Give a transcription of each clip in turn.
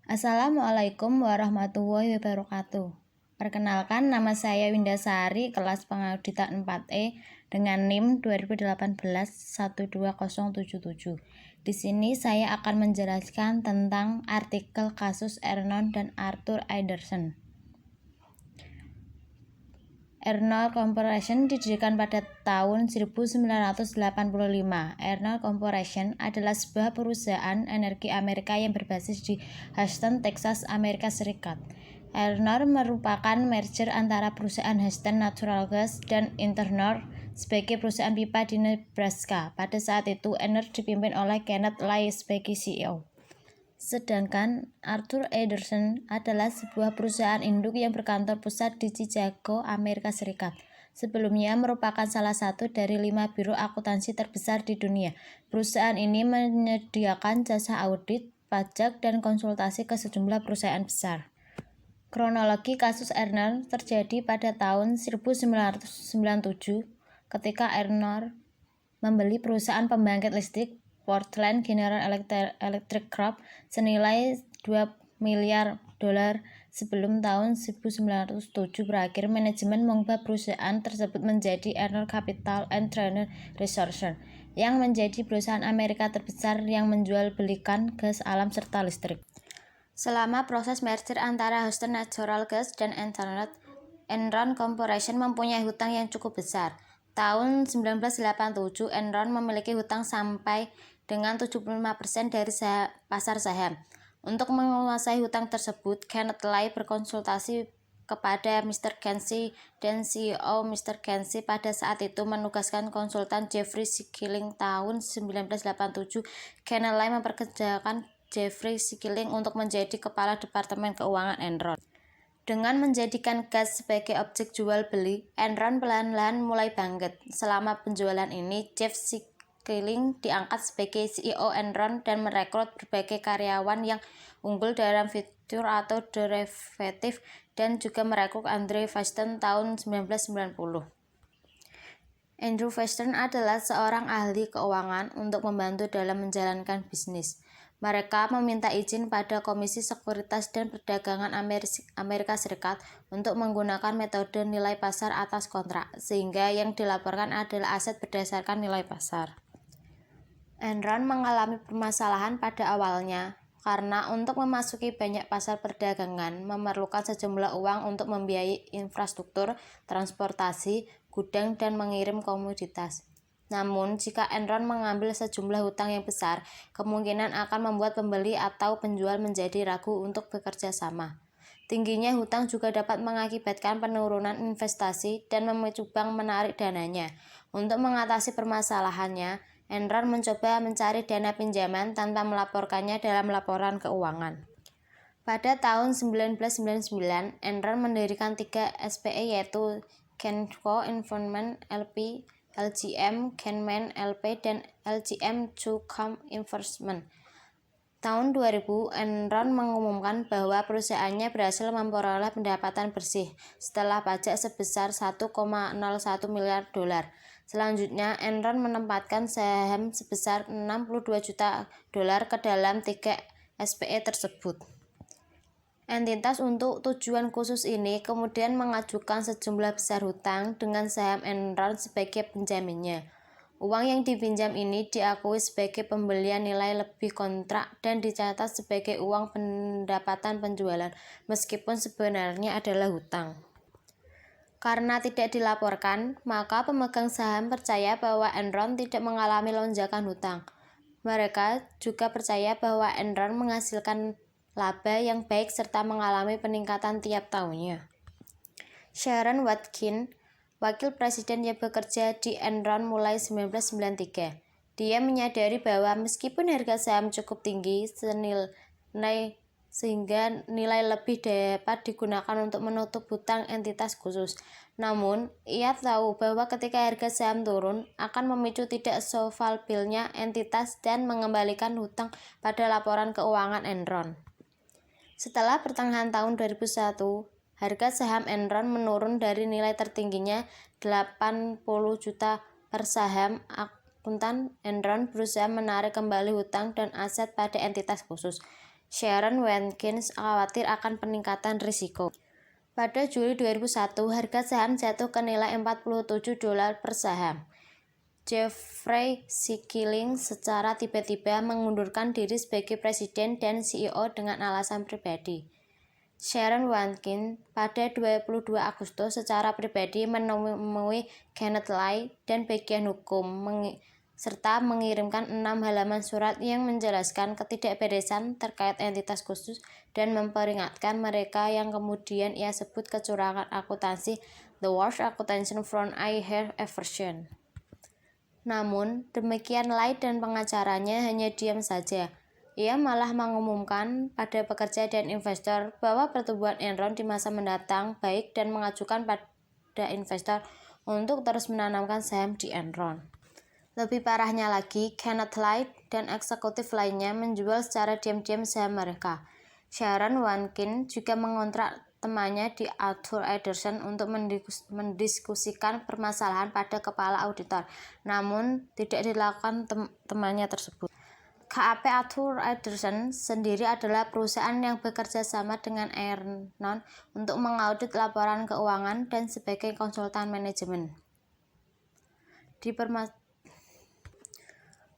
Assalamualaikum warahmatullahi wabarakatuh. Perkenalkan, nama saya Windasari, kelas pengauditan 4E dengan NIM 2018-12077. Di sini saya akan menjelaskan tentang artikel kasus Enron dan Arthur Andersen. Enron Corporation didirikan pada tahun 1985. Enron Corporation adalah sebuah perusahaan energi Amerika yang berbasis di Houston, Texas, Amerika Serikat. Enron merupakan merger antara perusahaan Houston Natural Gas dan Internor sebagai perusahaan pipa di Nebraska. Pada saat itu, Enron dipimpin oleh Kenneth Lay sebagai CEO. Sedangkan Arthur Andersen adalah sebuah perusahaan induk yang berkantor pusat di Chicago, Amerika Serikat. Sebelumnya merupakan salah satu dari 5 biro akuntansi terbesar di dunia. Perusahaan ini menyediakan jasa audit, pajak, dan konsultasi ke sejumlah perusahaan besar. Kronologi kasus Enron terjadi pada tahun 1997 ketika Enron membeli perusahaan pembangkit listrik Portland General Electric Corp senilai $2 miliar. Sebelum tahun 1907 berakhir, manajemen mengubah perusahaan tersebut menjadi Enron Capital and Trade Resources yang menjadi perusahaan Amerika terbesar yang menjual belikan gas alam serta listrik. Selama proses merger antara Houston Natural Gas dan Enron Corporation mempunyai hutang yang cukup besar. Tahun 1987, Enron memiliki hutang sampai dengan 75% dari pasar saham. Untuk menguasai hutang tersebut, Kenneth Lay berkonsultasi kepada Mr. Kensi dan CEO Mr. Kensi pada saat itu menugaskan konsultan Jeffrey Skilling. Tahun 1987, Kenneth Lay mempekerjakan Jeffrey Skilling untuk menjadi kepala Departemen Keuangan Enron. Dengan menjadikan gas sebagai objek jual beli, Enron pelan-pelan mulai bangkit. Selama penjualan ini, Jeff Skilling diangkat sebagai CEO Enron dan merekrut berbagai karyawan yang unggul dalam fitur atau derivatif dan juga merekrut Andrew Fasten tahun 1990. Andrew Fasten adalah seorang ahli keuangan untuk membantu dalam menjalankan bisnis. Mereka meminta izin pada Komisi Sekuritas dan Perdagangan Amerika Serikat untuk menggunakan metode nilai pasar atas kontrak, sehingga yang dilaporkan adalah aset berdasarkan nilai pasar. Enron mengalami permasalahan pada awalnya, karena untuk memasuki banyak pasar perdagangan memerlukan sejumlah uang untuk membiayai infrastruktur, transportasi, gudang, dan mengirim komoditas. Namun, jika Enron mengambil sejumlah hutang yang besar, kemungkinan akan membuat pembeli atau penjual menjadi ragu untuk bekerja sama. Tingginya hutang juga dapat mengakibatkan penurunan investasi dan memicu bank menarik dananya. Untuk mengatasi permasalahannya, Enron mencoba mencari dana pinjaman tanpa melaporkannya dalam laporan keuangan. Pada tahun 1999, Enron mendirikan 3 SPE yaitu Genco Investment LP, LGM Kenman LP, dan LGM Chucom Investment. Tahun 2000, Enron mengumumkan bahwa perusahaannya berhasil memperoleh pendapatan bersih setelah pajak sebesar $1,01 miliar. Selanjutnya, Enron menempatkan saham sebesar $62 juta ke dalam 3 SPE tersebut. Entitas untuk tujuan khusus ini kemudian mengajukan sejumlah besar hutang dengan saham Enron sebagai penjaminnya. Uang yang dipinjam ini diakui sebagai pembelian nilai lebih kontrak dan dicatat sebagai uang pendapatan penjualan, meskipun sebenarnya adalah hutang. Karena tidak dilaporkan, maka pemegang saham percaya bahwa Enron tidak mengalami lonjakan hutang. Mereka juga percaya bahwa Enron menghasilkan laba yang baik serta mengalami peningkatan tiap tahunnya. Sharon Watkins, wakil presiden yang bekerja di Enron mulai 1993. Dia menyadari bahwa meskipun harga saham cukup tinggi sehingga nilai lebih dapat digunakan untuk menutup hutang entitas khusus. Namun, ia tahu bahwa ketika harga saham turun, akan memicu tidak solvabilnya entitas dan mengembalikan hutang pada laporan keuangan Enron. Setelah pertengahan tahun 2001, harga saham Enron menurun dari nilai tertingginya $80 juta per saham. Akuntan Enron berusaha menarik kembali hutang dan aset pada entitas khusus. Sharon Watkins khawatir akan peningkatan risiko. Pada Juli 2001, harga saham jatuh ke nilai $47 per saham. Jeffrey Skilling secara tiba-tiba mengundurkan diri sebagai presiden dan CEO dengan alasan pribadi. Sharon Watkins pada 22 Agustus secara pribadi menemui Kenneth Lai dan bagian hukum serta mengirimkan 6 halaman surat yang menjelaskan ketidakberesan terkait entitas khusus dan memperingatkan mereka yang kemudian ia sebut kecurangan akuntansi, the worst accounting fraud I have ever seen. Namun, demikian Lai dan pengacaranya hanya diam saja. Ia malah mengumumkan pada pekerja dan investor bahwa pertumbuhan Enron di masa mendatang baik dan mengajukan pada investor untuk terus menanamkan saham di Enron. Lebih parahnya lagi, Kenneth Lai dan eksekutif lainnya menjual secara diam-diam saham mereka. Sharon Watkins juga mengontrak temannya di Arthur Andersen untuk mendiskusikan permasalahan pada kepala auditor, namun tidak dilakukan temannya tersebut. KAP Arthur Andersen sendiri adalah perusahaan yang bekerja sama dengan Enron untuk mengaudit laporan keuangan dan sebagai konsultan manajemen.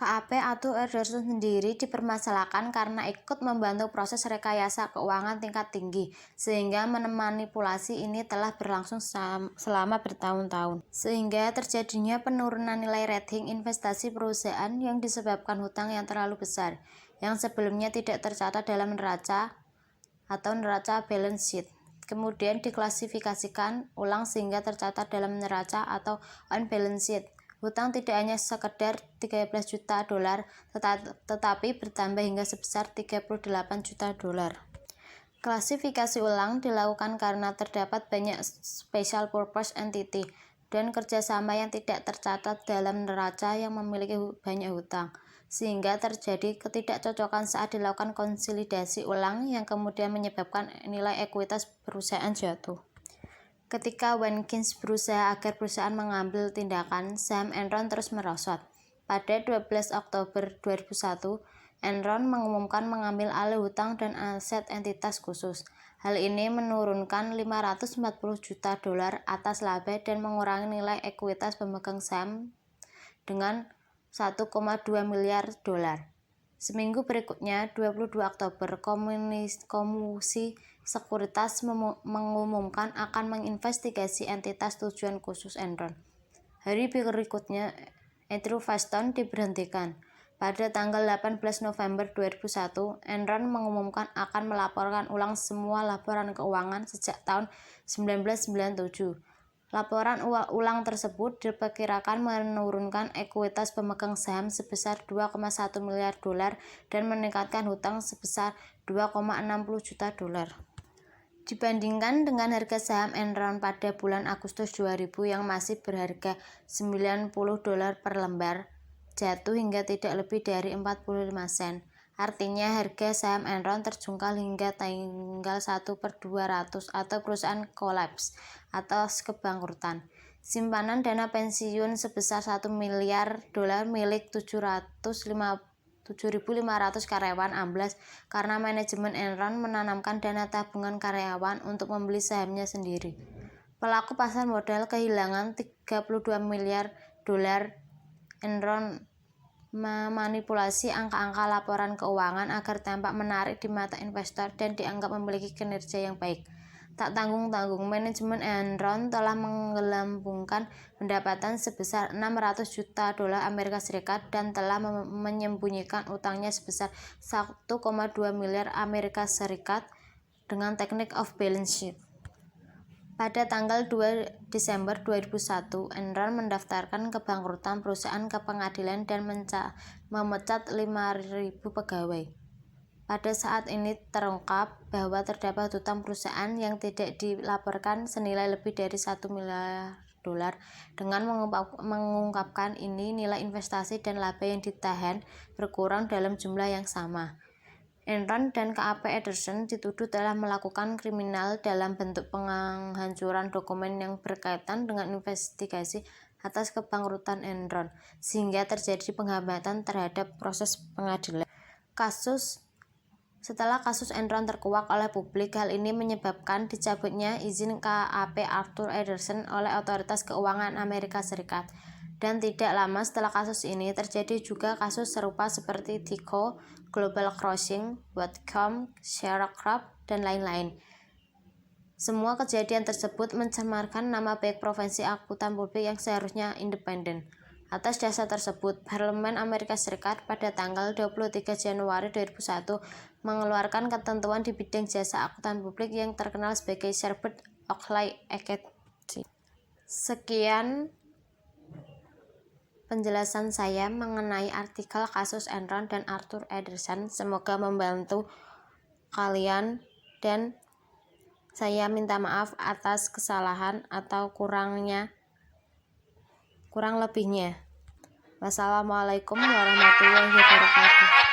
KAP Arthur Andersen sendiri dipermasalahkan karena ikut membantu proses rekayasa keuangan tingkat tinggi, sehingga manipulasi ini telah berlangsung selama bertahun-tahun. Sehingga terjadinya penurunan nilai rating investasi perusahaan yang disebabkan hutang yang terlalu besar, yang sebelumnya tidak tercatat dalam neraca atau neraca balance sheet. Kemudian diklasifikasikan ulang sehingga tercatat dalam neraca atau on balance sheet. Hutang tidak hanya sekedar $13 juta, tetapi bertambah hingga sebesar $38 juta. Klasifikasi ulang dilakukan karena terdapat banyak special purpose entity dan kerjasama yang tidak tercatat dalam neraca yang memiliki banyak hutang, sehingga terjadi ketidakcocokan saat dilakukan konsolidasi ulang yang kemudian menyebabkan nilai ekuitas perusahaan jatuh. Ketika Watkins berusaha agar perusahaan mengambil tindakan, saham Enron terus merosot. Pada 12 Oktober 2001, Enron mengumumkan mengambil alih hutang dan aset entitas khusus. Hal ini menurunkan $540 juta atas laba dan mengurangi nilai ekuitas pemegang saham dengan $1,2 miliar. Seminggu berikutnya, 22 Oktober, Komisi Sekuritas mengumumkan akan menginvestigasi entitas tujuan khusus Enron. Hari berikutnya, Andrew Faston diberhentikan. Pada tanggal 18 November 2001, Enron mengumumkan akan melaporkan ulang semua laporan keuangan sejak tahun 1997. Laporan ulang tersebut diperkirakan menurunkan ekuitas pemegang saham sebesar $2,1 miliar dan meningkatkan hutang sebesar $2,60 juta. Dibandingkan dengan harga saham Enron pada bulan Agustus 2000 yang masih berharga $90 per lembar, jatuh hingga tidak lebih dari 45 sen. Artinya harga saham Enron terjungkal hingga tanggal 1/200 atau perusahaan kolaps atau kebangkrutan. Simpanan dana pensiun sebesar $1 miliar milik 7.500 karyawan amblas karena manajemen Enron menanamkan dana tabungan karyawan untuk membeli sahamnya sendiri. Pelaku pasar modal kehilangan $32 miliar. Enron memanipulasi angka-angka laporan keuangan agar tampak menarik di mata investor dan dianggap memiliki kinerja yang baik. Tak tanggung-tanggung, manajemen Enron telah menggelambungkan pendapatan sebesar $600 juta Amerika Serikat dan telah menyembunyikan utangnya sebesar $1,2 miliar Amerika Serikat dengan teknik off balance sheet. Pada tanggal 2 Desember 2001, Enron mendaftarkan kebangkrutan perusahaan ke pengadilan dan memecat 5.000 pegawai. Pada saat ini terungkap bahwa terdapat hutang perusahaan yang tidak dilaporkan senilai lebih dari $1 miliar. Dengan mengungkapkan ini, nilai investasi dan laba yang ditahan berkurang dalam jumlah yang sama. Enron dan KAP Andersen dituduh telah melakukan kriminal dalam bentuk penghancuran dokumen yang berkaitan dengan investigasi atas kebangkrutan Enron, sehingga terjadi penghambatan terhadap proses pengadilan. Kasus Setelah kasus Enron terkuak oleh publik, hal ini menyebabkan dicabutnya izin KAP Arthur Andersen oleh otoritas keuangan Amerika Serikat. Dan tidak lama setelah kasus ini, terjadi juga kasus serupa seperti Tico, Global Crossing, WorldCom, Sherlock, dan lain-lain. Semua kejadian tersebut mencemarkan nama baik profesi akuntan publik yang seharusnya independen. Atas dasar tersebut, Parlemen Amerika Serikat pada tanggal 23 Januari 2001 mengeluarkan ketentuan di bidang jasa akuntan publik yang terkenal sebagai Sarbanes-Oxley Act. Sekian penjelasan saya mengenai artikel kasus Enron dan Arthur Andersen. Semoga membantu kalian dan saya minta maaf atas kesalahan atau kurang lebihnya. Wassalamualaikum warahmatullahi wabarakatuh.